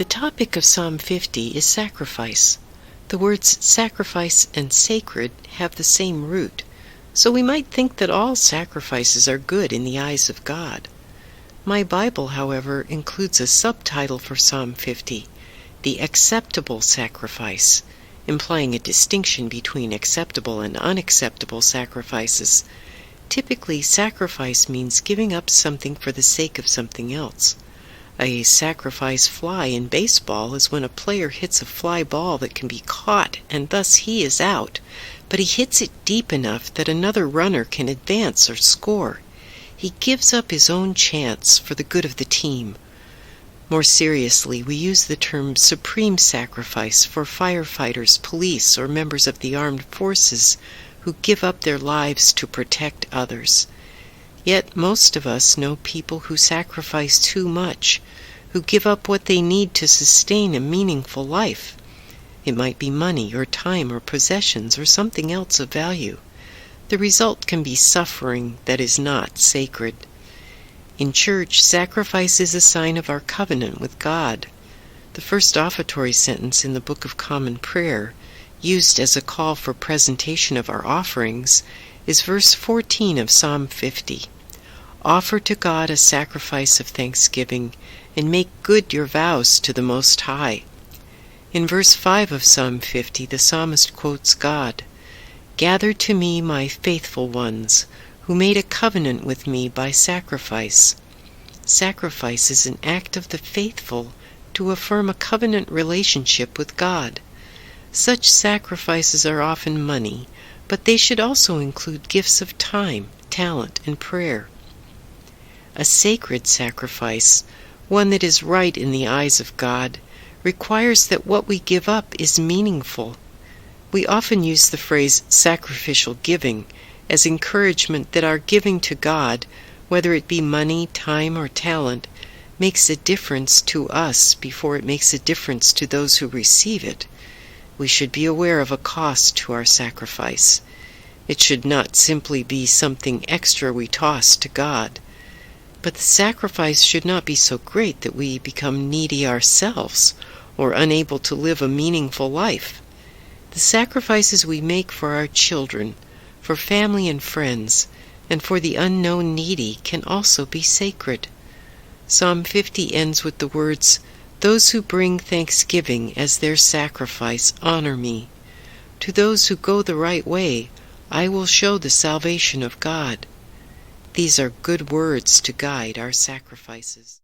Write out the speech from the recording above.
The topic of Psalm 50 is sacrifice. The words sacrifice and sacred have the same root, so we might think that all sacrifices are good in the eyes of God. My Bible, however, includes a subtitle for Psalm 50, the acceptable sacrifice, implying a distinction between acceptable and unacceptable sacrifices. Typically, sacrifice means giving up something for the sake of something else. A sacrifice fly in baseball is when a player hits a fly ball that can be caught and thus he is out, but he hits it deep enough that another runner can advance or score. He gives up his own chance for the good of the team. More seriously, we use the term supreme sacrifice for firefighters, police, or members of the armed forces who give up their lives to protect others. Yet most of us know people who sacrifice too much, who give up what they need to sustain a meaningful life. It might be money or time or possessions or something else of value. The result can be suffering that is not sacred. In church, sacrifice is a sign of our covenant with God. The first offertory sentence in the Book of Common Prayer, used as a call for presentation of our offerings, is verse 14 of Psalm 50. Offer to God a sacrifice of thanksgiving, and make good your vows to the Most High. In verse 5 of Psalm 50, the psalmist quotes God, Gather to me my faithful ones, who made a covenant with me by sacrifice. Sacrifice is an act of the faithful to affirm a covenant relationship with God. Such sacrifices are often money, but they should also include gifts of time, talent, and prayer. A sacred sacrifice, one that is right in the eyes of God, requires that what we give up is meaningful. We often use the phrase sacrificial giving as encouragement that our giving to God, whether it be money, time, or talent, makes a difference to us before it makes a difference to those who receive it. We should be aware of a cost to our sacrifice. It should not simply be something extra we toss to God. But the sacrifice should not be so great that we become needy ourselves or unable to live a meaningful life. The sacrifices we make for our children, for family and friends, and for the unknown needy can also be sacred. Psalm 50 ends with the words, Those who bring thanksgiving as their sacrifice honor me. To those who go the right way, I will show the salvation of God. These are good words to guide our sacrifices.